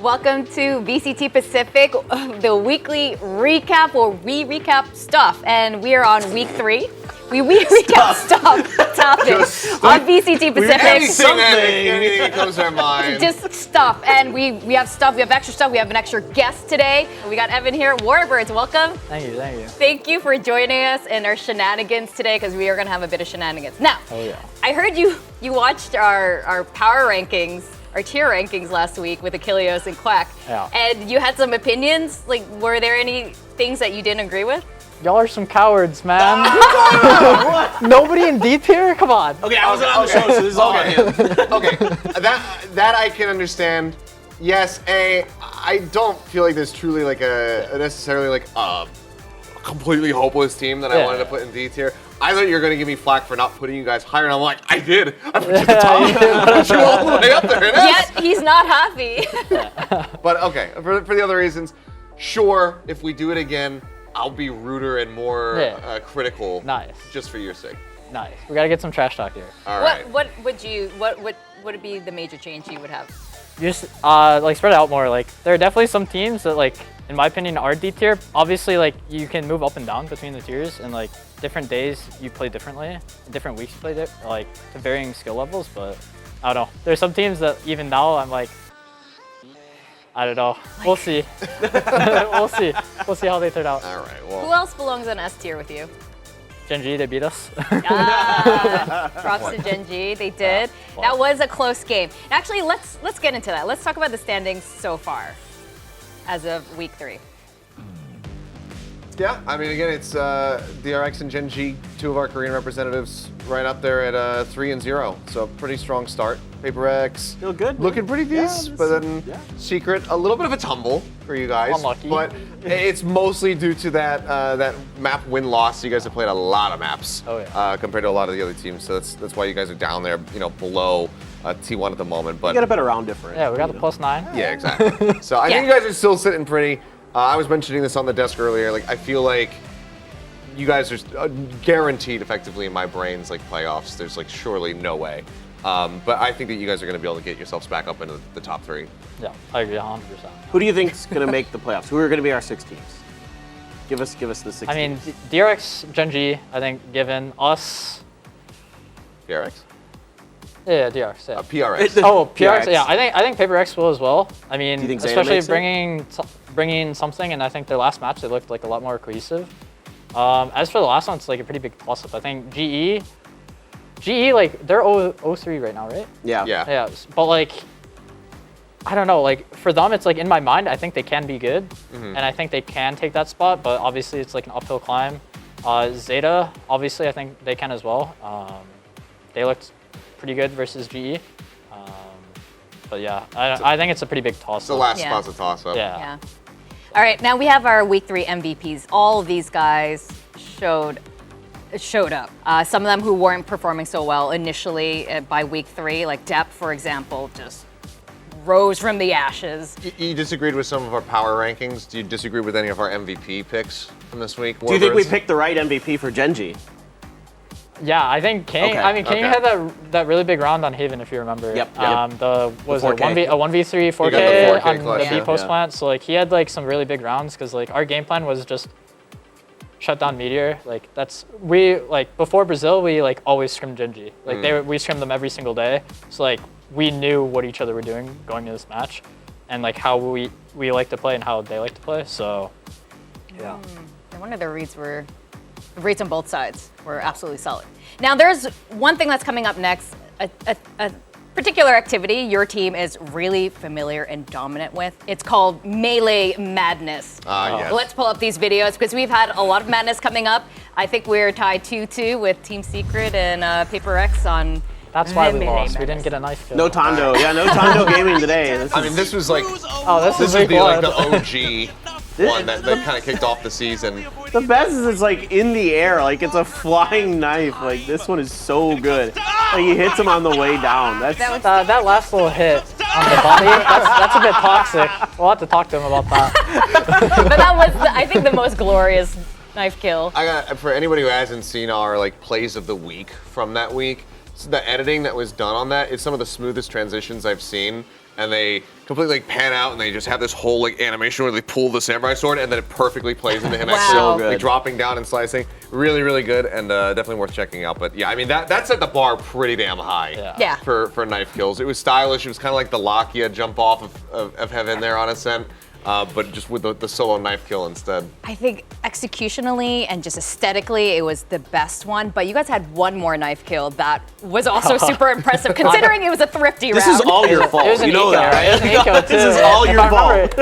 Welcome to VCT Pacific, the weekly recap where we recap stuff. And we are on week 3. We recap stuff topics on VCT Pacific. Anything that comes to our mind. Just stuff. And we have stuff, we have extra stuff, we have an extra guest today. We got Evan here, Warbirds, welcome. Thank you. Thank you for joining us in our shenanigans today because we are going to have a bit of shenanigans. Now, I heard you watched our power rankings, our tier rankings last week with Achilleos and Quack. Yeah. And you had some opinions. Like, were there any things that you didn't agree with? Y'all are some cowards, man. Nobody in D tier? Come on. Okay, I wasn't on the show, so this is all on him. Okay, that I can understand. Yes, I don't feel like there's truly like necessarily like a completely hopeless team that I wanted to put in D tier. I thought you were going to give me flack for not putting you guys higher, and I'm like, I did. I put you at the top. I put you all the way up there. Yet he's not happy. But okay, for the other reasons, sure, if we do it again, I'll be ruder and more critical. Nice. Just for your sake. Nice. We gotta get some trash talk here. All right. What would be the major change you would have? You just like spread it out more. Like there are definitely some teams that like, in my opinion, are D tier. Obviously, like you can move up and down between the tiers, and like different days you play differently, different weeks you play like to varying skill levels. But I don't know. There's some teams that even now I'm like, I don't know. We'll see. We'll see. We'll see how they turn out. All right. Well. Who else belongs on S tier with you? Gen G, they beat us. Props to Gen G, they did. That was a close game. Actually, let's get into that. Let's talk about the standings so far, as of week 3. Yeah, I mean, again, it's DRX and Gen G, 2 of our Korean representatives, right up there at 3-0. So pretty strong start. Paper X feel good, looking pretty decent, but then Secret, a little bit of a tumble for you guys. Unlucky. But it's mostly due to that map win-loss. You guys have played a lot of maps compared to a lot of the other teams. So that's why you guys are down there, below T1 at the moment. But you got a better round difference. Yeah, we got the +9. Yeah, exactly. So I think you guys are still sitting pretty. I was mentioning this on the desk earlier. Like, I feel like you guys are guaranteed, effectively, in my brains, like playoffs. There's like surely no way. But I think that you guys are going to be able to get yourselves back up into the top 3. Yeah, I agree 100%. Who do you think's going to make the playoffs? Who are going to be our 6 teams? Give us the 6 I mean, teams. DRX, Gen G, I think, given us. PRX? Yeah, DRX. Yeah. PRX. Oh, PRX. Yeah, I think Paper X will as well. I mean, do you think especially makes bringing something, and I think their last match they looked like a lot more cohesive. As for the last one, it's like a pretty big plus up. I think GE like they're 0-3 right now, right? Yeah. Yeah, but like I don't know, like for them it's like in my mind I think they can be good, and I think they can take that spot, but obviously it's like an uphill climb. Zeta, obviously I think they can as well. They looked pretty good versus GE. But yeah, I think it's a pretty big toss-up. The last spot's a toss-up. Yeah. All right, now we have our week 3 MVPs. All of these guys showed up. Some of them who weren't performing so well initially by week 3, like Depp, for example, just rose from the ashes. You disagreed with some of our power rankings. Do you disagree with any of our MVP picks from this week? Do you think we picked the right MVP for Gen G? Yeah, I think King. Okay. I mean, King had that really big round on Haven, if you remember. Yep. The 4K. a 1v3 4K, 4K on clutch, the B post plant. So like he had like some really big rounds because like our game plan was just shut down Meteor. Like before Brazil we like always scrimmed Gen G. Like we scrimmed them every single day. So like we knew what each other were doing going into this match, and like how we like to play and how they like to play. So yeah. No wonder the reads on both sides were absolutely solid. Now there's one thing that's coming up next, a particular activity your team is really familiar and dominant with. It's called Melee Madness. Yes. Let's pull up these videos because we've had a lot of madness coming up. I think we're tied 2-2 with Team Secret and Paper X on That's why we Melee lost. We Madness. didn't get a knife kill. No Tondo. Yeah, no Tondo gaming today. I mean, this was like this would be like the blood. OG one that kind of kicked off the season. The best is it's like in the air, like it's a flying knife. Like this one is so good. Like he hits him on the way down. That last little hit on the body, that's a bit toxic. We'll have to talk to him about that. But that was, I think, the most glorious knife kill. For anybody who hasn't seen our like plays of the week from that week, the editing that was done on that is some of the smoothest transitions I've seen. And they completely like pan out, and they just have this whole like animation where they pull the samurai sword, and then it perfectly plays into him Wow. actually So good. like dropping down and slicing. Really, really good, and definitely worth checking out. But yeah, I mean that set the bar pretty damn high. Yeah. For knife kills, it was stylish. It was kind of like the Lakia jump off of Heaven there on Ascent. But just with the solo knife kill instead. I think executionally and just aesthetically, it was the best one. But you guys had one more knife kill that was also super impressive, considering it was a thrifty This round. is all your fault. It was an You know eco, that, right? It was an eco too. This is all your fault.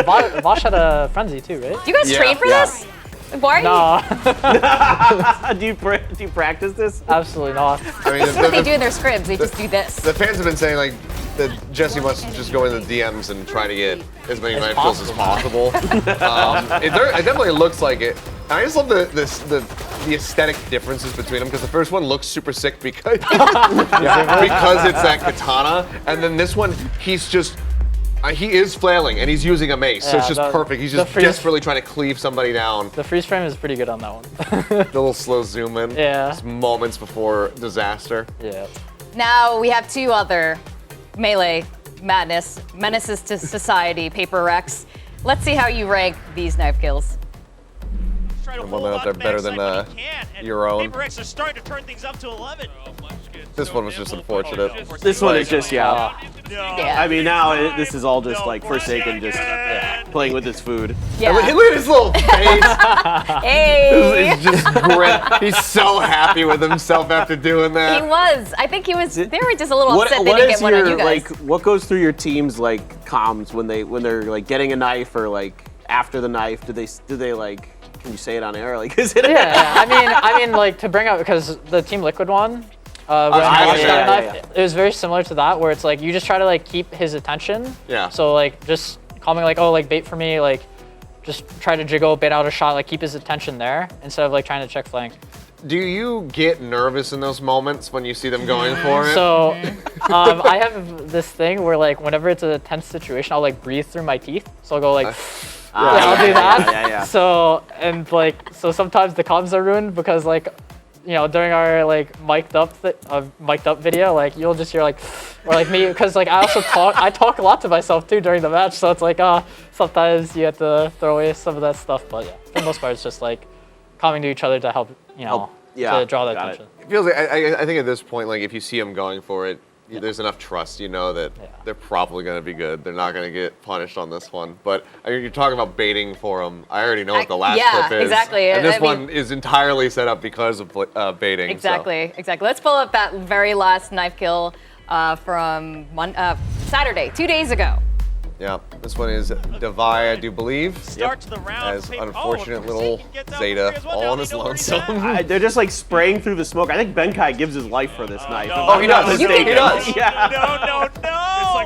Vosh had a frenzy too, right? Do you guys Yeah. train for Yeah. this? Why are No, do you practice this? absolutely not. I mean, you? What they do in their scrims, they just do this. the fans have been saying like that Jesse must just go in the DMs and try to get as many knife kills as possible. It definitely looks like it. And I just love the aesthetic differences between them, because the first one looks super sick because because it's that katana, and then this one he's just. He is flailing and he's using a mace, so it's Yeah, just perfect. He's just desperately trying to cleave somebody down. The freeze frame is pretty good on that one. The little slow zoom in. Yeah. Just moments before disaster. Yeah. Now we have two other melee menaces to society paper wrecks. Let's see how you rank these knife kills. Try to One hold out on there to better backside than, when he can, and your own. Paper Rex is starting to turn things up to 11. This one was just unfortunate. This one is just, yeah. Yeah. I mean, now this is all just like Forsaken just playing with his food. Yeah. Look at his little face. Hey. He's just grit. He's so happy with himself after doing He that. was. I think he was. They were just a little upset they what didn't is get one on you your guys. like? What goes through your team's like comms when they're like getting a knife or like after the knife? Do they like? Can you say it on air? Like, is it? Yeah. I mean, like to bring up because the Team Liquid one. When Vosh got a knife, it was very similar to that, where it's like you just try to like keep his attention. Yeah. So like just calming like, oh, like bait for me, like just try to jiggle, bait out a shot, like keep his attention there instead of like trying to check flank. Do you get nervous in those moments when you see them going for it? So I have this thing where like whenever it's a tense situation, I'll like breathe through my teeth. So I'll go like, I'll do that. Yeah. So so sometimes the comms are ruined because like, you know, during our like mic'd up video, like you'll just hear like, or like me, because like I also talk a lot to myself too during the match. So it's like sometimes you have to throw away some of that stuff. But yeah, for the most part, it's just like coming to each other to help, you know, to draw that got attention. It feels like I think at this point, like if you see them going for it, there's enough trust. You know that they're probably going to be good. They're not going to get punished on this one. But you're talking about baiting for them. I already know what the last clip is. Exactly. And this I mean- one is entirely set up because of baiting. Exactly. Let's pull up that very last knife kill from Saturday, 2 days ago. Yeah, this one is Devi, I do believe. Starts the round. As unfortunate little Zeta all on his lonesome. They're just like spraying through the smoke. I think Benkai gives his life for this knife. no. Oh, he does. You can- He does. Yeah. No.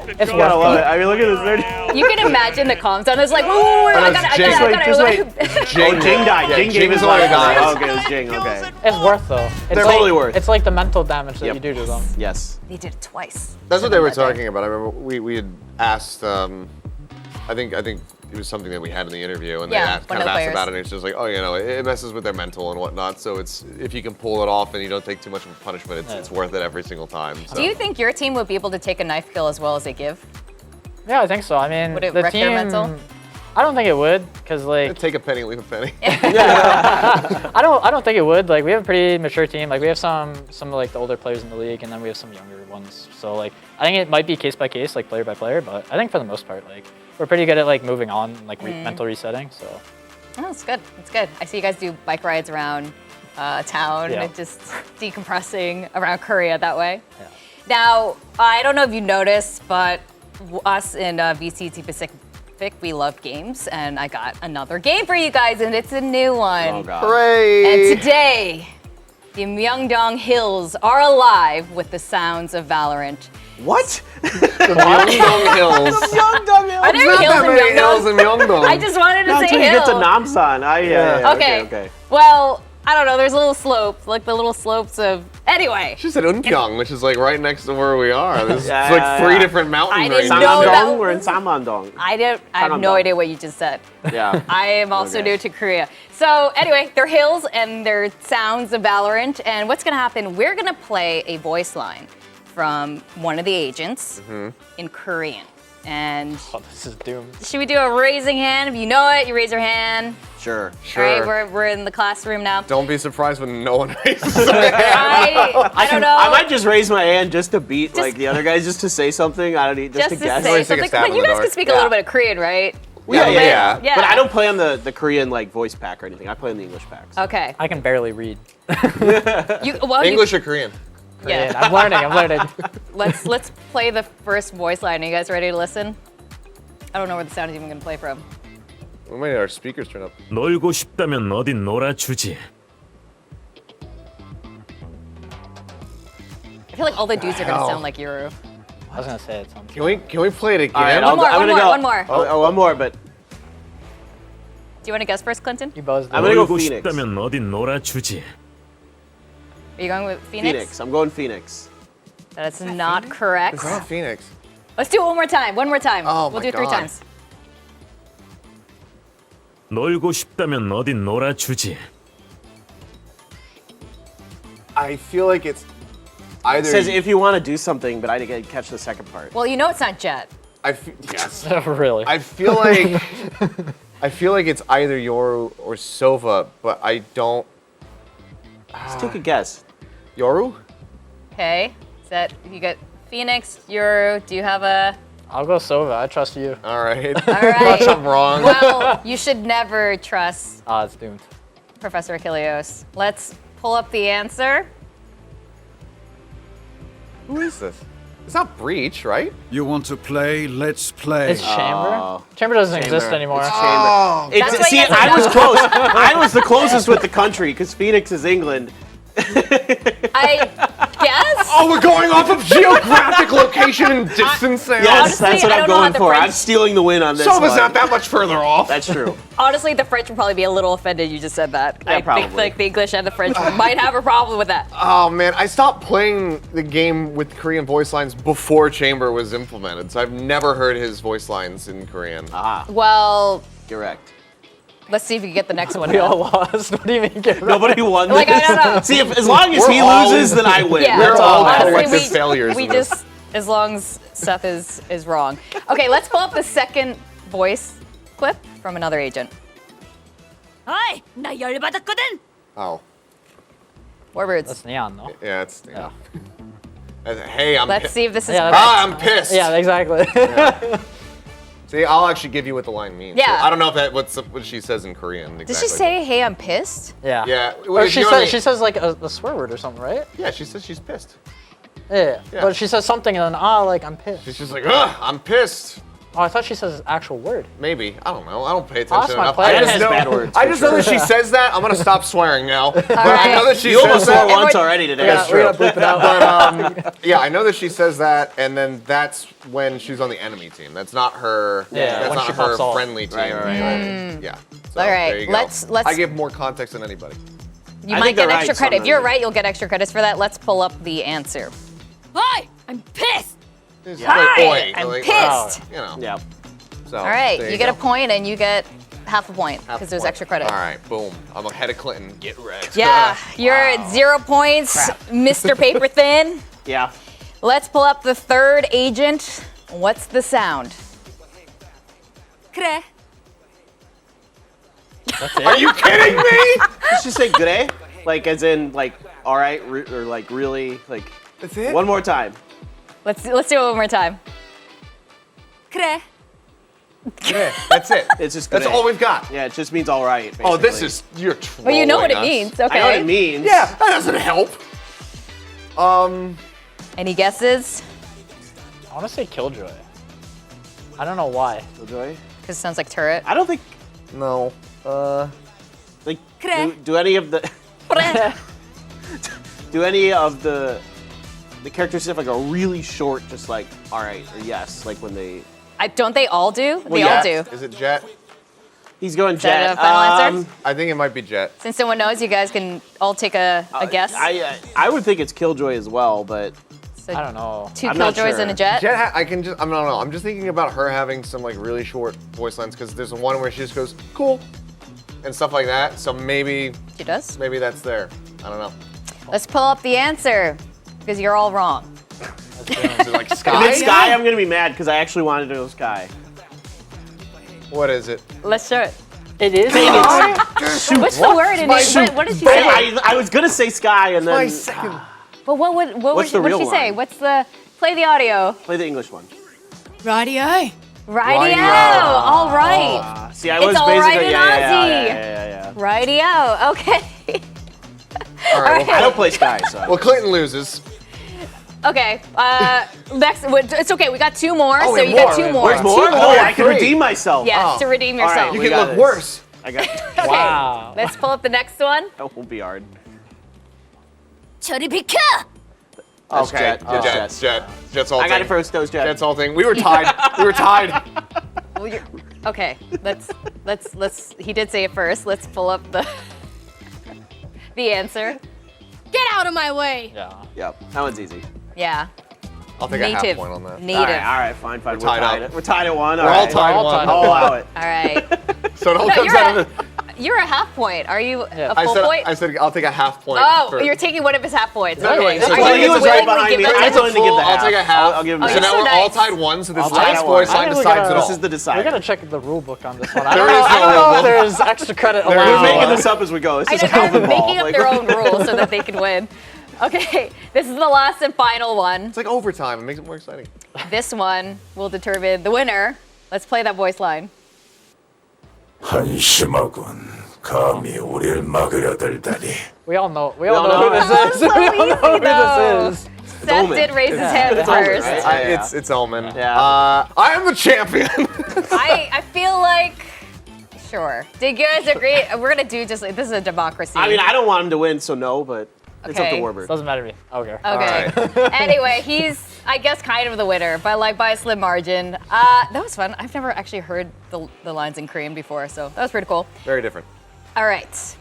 It's You gotta worth love it. it. I mean, look at this. You can imagine the comms on. It's like, ooh, I got it. Jing died. Yeah, Jing Jing gave is his only life. died. Oh, okay, it was Jing. Okay. It's worth though. It's They're like, totally worth. It's like the mental damage that Yep. you do to them. Yes. They did it twice. That's what they were talking about. I remember we had asked. I think it was something that we had in the interview, and Yeah, they one kind of of the asked players. about it. And it's just like, oh, you know, it messes with their mental and whatnot. So it's if you can pull it off and you don't take too much of a punishment, it's worth it every single time. So. Do you think your team would be able to take a knife kill as well as they give? Yeah, I think so. I mean, Would it the wreck team. their mental? I don't think it would, because like Take a penny, leave a penny. I don't think it would. Like we have a pretty mature team. Like we have some of like the older players in the league, and then we have some younger ones. So like I think it might be case by case, like player by player. But I think for the most part, like we're pretty good at like moving on, like mental resetting. So Oh, it's good. It's good. I see you guys do bike rides around town Yeah. and just decompressing around Korea that way. Yeah. Now, I don't know if you noticed, but us in VCT Pacific, we love games, and I got another game for you guys, and it's a new one. Oh God. Hooray! And today, the Myeongdong Hills are alive with the sounds of Valorant. What? Myeongdong Hills. Are there Not hills that in many hills Myeongdong? in Myeongdong. I just wanted to Not say until you hill. get to Namsan. Okay. Well, I don't know. There's a little slope, like the little slopes of. Anyway. She said Unpyeong, which is like right next to where we are. There's Yeah, like yeah, three yeah. different mountain I ranges. didn't know that. Samandong? We're in Samandong. I have no idea what you just said. Yeah. I am also Okay. new to Korea. So anyway, they're hills and they're sounds of Valorant. And what's gonna happen? We're gonna play a voice line from one of the agents in Korean. And Oh, this is doomed. should we do a raising hand? If you know it, you raise your hand. Sure. Sure. All right, we're in the classroom now. Don't be surprised when no one raises their hand. I don't know. I might just raise my hand just to beat Just- like the other guys, just to say something. I don't need just, just to to guess. say Always take a something. stab But in you the guys dark. can speak a little bit of Korean, right? Yeah, yeah. Yeah. But I don't play on the Korean like voice pack or anything. I play on the English packs. Okay. I can barely read. English or Korean? Yeah. I'm learning. Let's play the first voice line. Are you guys ready to listen? I don't know where the sound is even gonna play from. We might need our speakers turned up. 놀고 싶다면 어디 놀아주지. I feel like all the dudes are gonna hell? sound like Yoru. I was gonna say it. Sounds Can we play it again? All right, One more, I'm one gonna more, go. one more. Oh, one more, but Do you want to guess first, Clinton? You both do. I'm gonna go 놀고 Phoenix. 싶다면 어디 놀아주지. Are you going with Phoenix? Phoenix. I'm going Phoenix. That's not correct. It's not Phoenix. Let's do it one more time. One more time. Oh we'll my do it 3 God. times. 놀고 싶다면 어디 놀아주지. I feel like it's either. It says if you want to do something, but I didn't catch the second part. Well, you know it's not Jet. Yes. really. I feel like I feel like it's either Yoru or Sova, but I don't. Let's take a guess. Yoru? Okay. Is that you got Phoenix, Yoru? Do you have a? I'll go Sova. I trust you. All right. All right. I'm wrong. Well, you should never trust It's doomed. Professor Achilleos. Let's pull up the answer. Who is this? It's not Breach, right? You want to play? Let's play. It's Chamber. Chamber doesn't exist anymore. It's Chamber. That's why you See, guys I don't was know. close. I was the closest with the country because Phoenix is England. I guess. Oh, we're going off of geographic location and distance now. Yes, Honestly, that's what I I'm don't know how going the for. I'm French- stealing the win on this Sova's one. not that much further off. That's true. Honestly, the French would probably be a little offended you just said that. Yeah, I think probably. like the English and the French might have a problem with that. Oh man, I stopped playing the game with Korean voice lines before Chamber was implemented, so I've never heard his voice lines in Korean. Well, Correct. let's see if you can get the next one. We now. all lost. What do you mean? Get Nobody won Like, this. I don't know. See, if, as long as We're he all- loses, then I win. Yeah, We're all honestly, collective failures We in this. just, as long as Seth is wrong. Okay, let's pull up the second voice clip from another agent. 어이, 나 열받았거든. Oh, Warbirds. That's Neon, no? yeah, it's. Yeah. Hey, I'm. Let's see if this is Yeah, correct. I'm pissed. Yeah, exactly. See, I'll actually give you what the line means. Yeah. I don't know if that what she says in Korean. Exactly. Did she say, "Hey, I'm pissed"? yeah. Yeah. Or if she you says only- she says like a swear word or something, right? Yeah, she says she's pissed. Yeah. Yeah. But she says something and then like I'm pissed. She's just like, ugh, I'm pissed. Oh, I thought she says actual word. Maybe. I don't know. I don't pay Oh, that's attention my enough. plan. I It just has know, bad words, I for just know sure. that she says that. I'm gonna stop swearing now. But I right. know that she You says almost swore that. once we're- already today. Yeah, That's we're true. gonna bleep it out. But yeah, I know that she says that, and then that's when she's on the enemy team. That's not her. Yeah, that's when not she her pops off. friendly team. Right. Yeah. So, All right, there you go. let's- I give more context than anybody. You I might think get they're extra right, credit. If you're sometimes. right, you'll get extra credits for that. Let's pull up the answer. 어이, I'm pissed. It's Hi, like, oi, I'm like, pissed. You know. Yeah. So, All right, there you get a go. point and you get half a point Half because a there's point. extra credit. All right, boom. I'm ahead of Clinton. Get wrecked. Yeah, you're at 0 points, Mr. Paper Thin. Yeah. Let's pull up the third agent. What's the sound? 그래. Are you kidding me? Did she say gre? Like as in like all right or like really like. That's it? One more time. Let's do it one more time. 그래. Yeah, that's it. It's just That's gre. all we've got. Yeah, it just means all right. Basically. Oh, this is you're trolling Well, you know what it us. means. Okay. I know what it means. Yeah, that doesn't help. Any guesses? I want to say Killjoy. I don't know why. Killjoy? Because it sounds like turret. I don't think No. like 그래. do any of the do any of the characters have like a really short just like all right or yes like when they Don't they all do? They yeah. all do. Is it Jet? He's going Is that Jet. a final answer? I think it might be Jet. Since no one knows, you guys can all take a guess. I would think it's Killjoy as well, but So I don't know. 2 I'm not Killjoys sure. and a Jet. Jet, I don't know. I'm just thinking about her having some like really short voice lines because there's one where she just goes cool and stuff like that. So maybe She does. that's there. I don't know. Let's pull up the answer because you're all wrong. Is it like Sky? if it's Sky, I'm gonna be mad because I actually wanted to go Sky. What is it? Let's show it. It is. What's the word in it? What did she say? I was gonna say Sky and My then second. But what What's the did real she say? line? What's the play the audio? play the English one. Radio. Radio. Radio. All right. See, I It's was all basically right in yeah. Radio. Okay. All right. I don't play Sky, so. Well, Clinton loses. Okay. Next, it's okay. We got 2 more, Oh, so we you have got more. 2 more. Where's more? Two more, Oh, I can 3. redeem myself. Yes, to redeem All right, yourself. You we can got look this. worse. I got. Okay. Wow. Let's pull up the next one. That won't be hard. 저리 비켜. That's Okay. Jet. That's Jets. Jet. Jets all I got thing. it first. That was Jet. Jets all thing. We were tied. Well, okay. Let's. He did say it first. Let's pull up the answer. Get out of my way. Yeah. Yep. That one's easy. Yeah. I'll take a half Native. point on that. Native. All right, fine. We're tied up. We're tied at 1. We're all tied all one. tied. I'll allow it. All right. So it all No, comes out of the. you're a half point. Are you a I full point? said I'll take a half point. Oh, for- you're taking one of his half points. No, Okay. so Are Clinton you was willingly right behind give me. that I to It's him? willing to give the I'll take a half. I'll give him Oh, the So you're now so we're all nice. tied 1. So this I'll tie last at voice one. line I think we decides gotta- it all. This is the decider. We gotta check the rule book on this one. I There don't know, is no I don't know rule if book. there's extra credit There allowed. is We're no making one. this up as we go. This I is know how they're we making ball. up their own rules so that they can win. Okay, this is the last and final one. It's like overtime. It makes it more exciting. This one will determine the winner. Let's play that voice line. 한심하군. 감히 우리를 막으려 들다니. We all know. We all all know know. who this is. So We all know easy, who though. this is. Seth Omen. did raise his hand It's Omen, first. right? Yeah. It's Elman. Yeah. I am the champion. I feel like, sure. Did you guys agree? We're gonna do just like this is a democracy. I mean, I don't want him to win, so no, but it's up to Okay. Warbird. Doesn't matter to me. Okay. Okay. Anyway, he's I guess kind of the winner, but like by a slim margin. That was fun. I've never actually heard the lines in Korean before, so that was pretty cool. Very different. All right.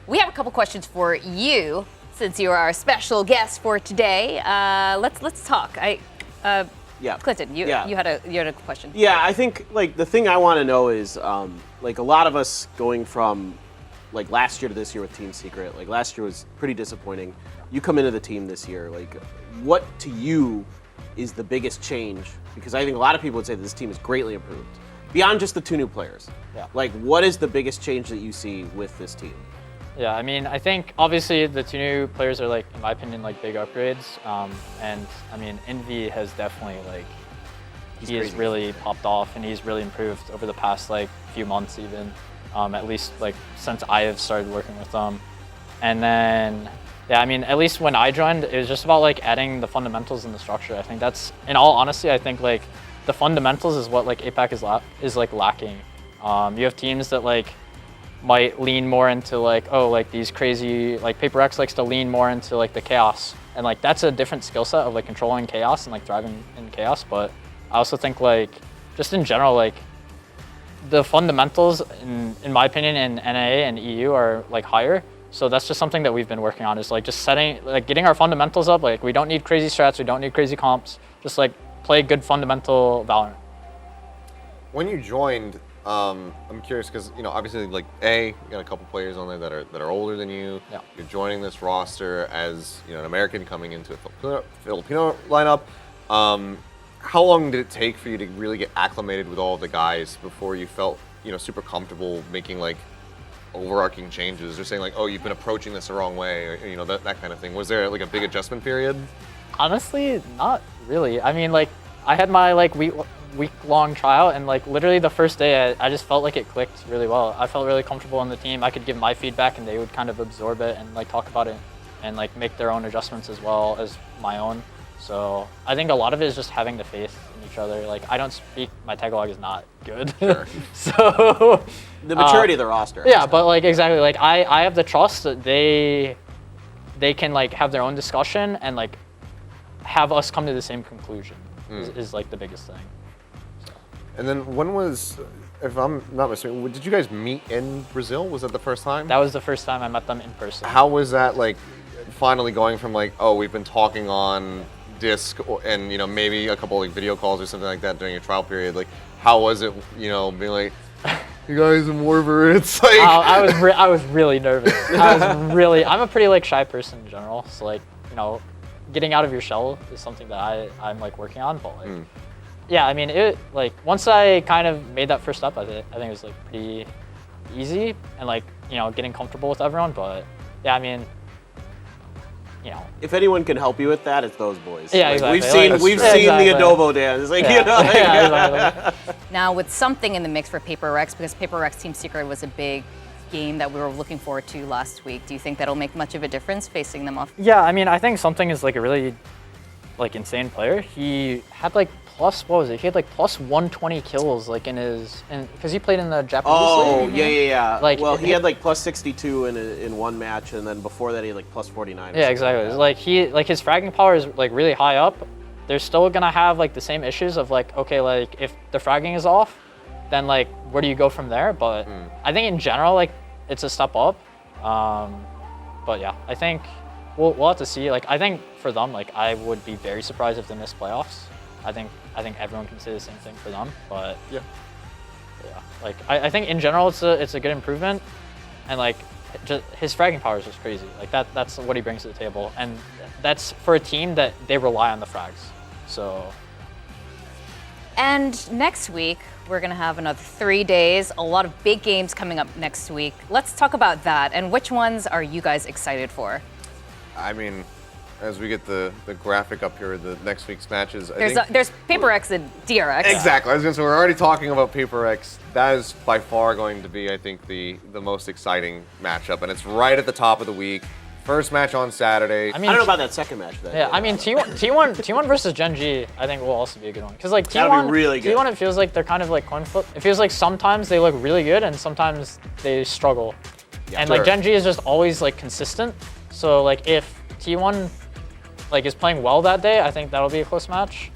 We have a couple questions for you since you are our special guest for today. Let's talk. Yeah. Clinton, you had a question. Yeah, I think like the thing I want to know is like a lot of us going from like last year to this year with Team Secret. Like last year was pretty disappointing. You come into the team this year. Like, what to you is the biggest change? Because I think a lot of people would say that this team is greatly improved beyond just the 2 new players. Yeah. Like, what is the biggest change that you see with this team? Yeah, I mean, I think obviously the 2 new players are like, in my opinion, like big upgrades. And I mean, Envy has definitely like, he has crazy. really popped off and he's really improved over the past like few months even. At least like since I have started working with them. And then, yeah, I mean, at least when I joined, it was just about like adding the fundamentals and the structure. I think that's, in all honesty, I think like the fundamentals is what like APAC is like lacking. You have teams that like might lean more into like, oh, like these crazy, like Paper X likes to lean more into like the chaos. And like that's a different skill set of like controlling chaos and like thriving in chaos. But I also think like, just in general, like the fundamentals in my opinion in NA and EU are like higher. So that's just something that we've been working on is like just getting our fundamentals up. Like we don't need crazy strats, we don't need crazy comps. Just like play good fundamental Valorant. When you joined, I'm curious because obviously like you got a couple players on there that are older than you. Yeah. You're joining this roster as an American coming into a Filipino lineup. How long did it take for you to really get acclimated with all of the guys before you felt super comfortable making like overarching changes or saying like, oh, you've been approaching this the wrong way, or that kind of thing? Was there like a big adjustment period? Honestly, not really. I mean, like I had my like week-long trial, and like literally the first day, I just felt like it clicked really well. I felt really comfortable in the team. I could give my feedback, and they would kind of absorb it and like talk about it, and like make their own adjustments as well as my own. So I think a lot of it is just having the faith in each other. Like I don't speak, my Tagalog is not good. Sure. So The maturity of the roster. yeah, but like exactly, like I have the trust that they can like have their own discussion and like have us come to the same conclusion is like the biggest thing. And then when was if I'm not mistaken, did you guys meet in Brazil? Was that the first time? That was the first time I met them in person. How was that like? Finally going from like, oh, we've been talking on disc and maybe a couple like video calls or something like that during your trial period. Like, how was it? Being like, you guys in Warbirds. Like, I was really nervous. I'm a pretty like shy person in general. So like, getting out of your shell is something that I'm like working on. But like, yeah, I mean, it like once I kind of made that first step, I think it was like pretty easy and like getting comfortable with everyone. But yeah, I mean. If anyone can help you with that, it's those boys. Yeah, like, exactly. We've seen the adobo dance. It's like, Exactly. Now, with something in the mix for Paper Rex, because Paper Rex Team Secret was a big game that we were looking forward to last week, do you think that'll make much of a difference facing them off? Yeah, I mean, I think something is like a really like insane player. He had like plus, what was it? He had like plus 120 kills like in his, because he played in the Japanese league. Yeah. Like, well, he had like plus 62 in one match, and then before that he had like plus 49. Yeah, exactly. Like his fragging power is like really high up. They're still gonna have like the same issues of like, okay, like if the fragging is off, then like where do you go from there? But I think in general, like it's a step up. But yeah, I think we'll have to see. Like I think for them, like I would be very surprised if they miss playoffs. I think everyone can say the same thing for them, but yeah, like I think in general it's a good improvement, and like just his fragging power is just crazy. Like that's what he brings to the table, and that's for a team that they rely on the frags. So. And next week we're gonna have another 3 days. A lot of big games coming up next week. Let's talk about that. And which ones are you guys excited for? I mean, as we get the graphic up here, the next week's matches. There's Paper X and DRX. Exactly. I was gonna say we're already talking about Paper X. That is by far going to be, I think, the most exciting matchup, and it's right at the top of the week. First match on Saturday. I don't know about that second match. Yeah, I mean T1 versus Gen G, I think will also be a good one. Because like That'll be really good. T1, it feels like they're kind of like coin flip. It feels like sometimes they look really good and sometimes they struggle. Yeah, and sure. like Gen G is just always like consistent. So like if T1 like is playing well that day, I think that'll be a close match.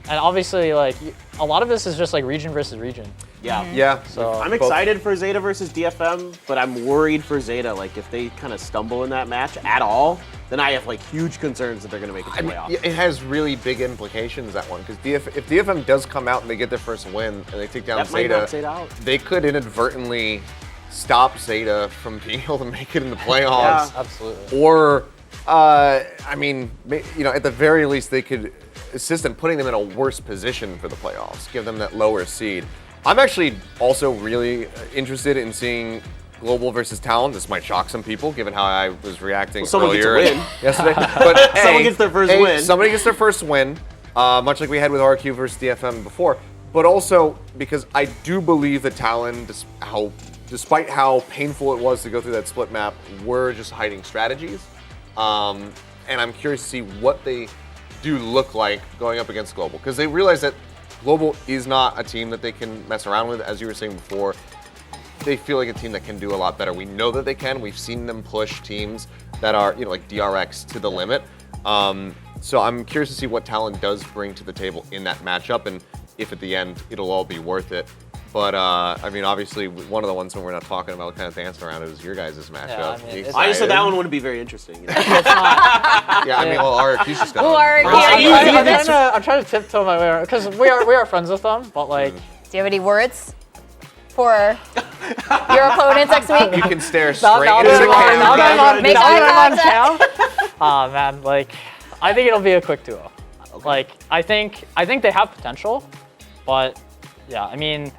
And obviously like a lot of this is just like region versus region. Yeah. Yeah. So I'm excited for Zeta versus DFM, but I'm worried for Zeta. Like if they kind of stumble in that match at all, then I have like huge concerns that they're going to make it to playoffs. It has really big implications, that one, because if DFM does come out and they get their first win and they take down That might knock Zeta out. they could inadvertently stop Zeta from being able to make it in the playoffs. Yeah, absolutely. Or, I mean, at the very least, they could assist in putting them in a worse position for the playoffs, give them that lower seed. I'm actually also really interested in seeing Global versus Talon. This might shock some people, given how I was reacting someone earlier gets a win. yesterday. But Someone gets their first win. Somebody gets their first win, much like we had with RQ versus DFM before. But also because I do believe that Talon, despite how painful it was to go through that split map, were just hiding strategies. And I'm curious to see what they do look like going up against Global, because they realize that Global is not a team that they can mess around with. As you were saying before, they feel like a team that can do a lot better. We know that they can. We've seen them push teams that are, like DRX to the limit. So I'm curious to see what Talon does bring to the table in that matchup, and if at the end it'll all be worth it. But I mean, obviously, one of the ones when we're not talking about kind of dancing around is your guys' matchup. I mean, You I just said that excited? one wouldn't be very interesting. Yeah, I mean, well, RQ's just got. Who are I'm trying to tiptoe my way around because we are friends with them, but like. Do you have any words for your opponents next week? You can stare Now straight that into the I'm camera. Make eye contact. Oh man, like I think it'll be a quick duo. Like I think they have potential, but yeah, I mean,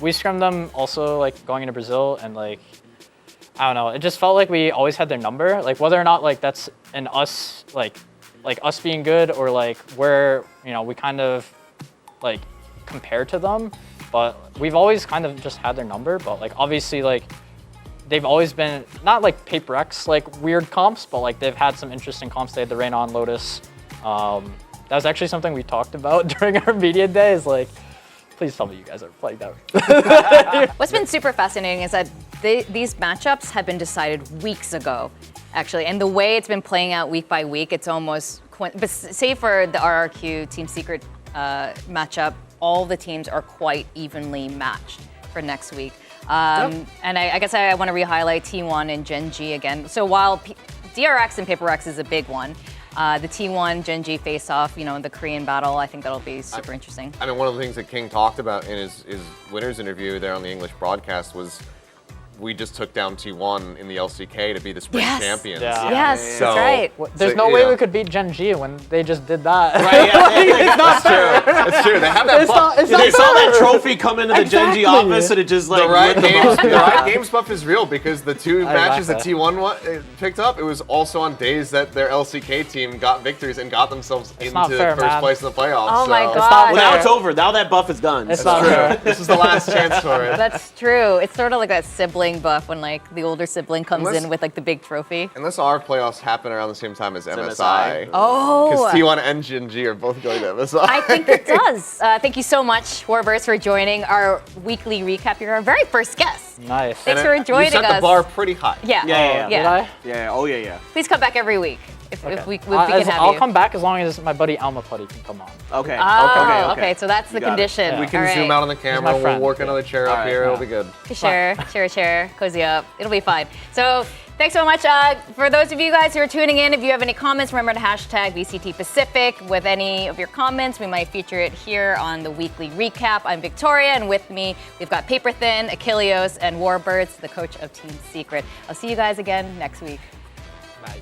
we scrimmed them also like going into Brazil, and like I don't know, it just felt like we always had their number. Like whether or not like that's in us like us being good, or like where we kind of like compare to them, but we've always kind of just had their number. But like obviously like they've always been not like Paper X like weird comps, but like they've had some interesting comps. They had the Rain on Lotus. That was actually something we talked about during our media day. Is like, please tell me you guys are playing that. What's been super fascinating is that these matchups have been decided weeks ago, actually. And the way it's been playing out week by week, it's almost, but save for the RRQ Team Secret matchup, all the teams are quite evenly matched. for next week. And I guess I want to re-highlight T1 and Gen G again. So while DRX and Paper X is a big one, the T1 Gen G face-off, you know, the Korean battle, I think that'll be super interesting. I mean, one of the things that King talked about in his winners interview there on the English broadcast was we just took down T1 in the LCK to be the spring champions. Yeah. Yes, So- that's right. There's no way we could beat Gen G when they just did that. Right, yeah, That's true. That's true. They have that It's buff. not, it's they not saw fair. that trophy come into the Gen G Exactly. office and it just like The Riot lit them Games, up. the Riot Games buff is real because the two matches that back T1 picked up, it was also on days that their LCK team got victories and got themselves into not fair, first man. place in the playoffs. Oh my so- God. Well, now it's over. Now that buff is done. It's not fair. This is the last chance for it. That's true. It's sort of like that sibling buff when like the older sibling comes Unless- in with like the big trophy. Unless our playoffs happen around the same time as MSI. MSI. Oh. Because T1 and Gen G are both going to MSI. I think it does. Thank you so much, Warbirds, for joining our weekly recap. You're our very first guest. Nice. Thanks And for you joining set us. the bar pretty high. Yeah. Yeah. Did I? Yeah. Oh yeah. Please come back every week if we can have I'll you. come back as long as my buddy Alma Putty can come on. Okay. Oh, okay. So that's the got it. condition. Yeah. We can All zoom right. out on the camera. We'll friend. work another chair up right, here. yeah. It'll be good. Share, cozy up. It'll be fine. So thanks so much. For those of you guys who are tuning in, if you have any comments, remember to hashtag VCT Pacific with any of your comments. We might feature it here on the weekly recap. I'm Victoria, and with me, we've got Paper Thin, Achilleos, and Warbirds, the coach of Team Secret. I'll see you guys again next week. Bye.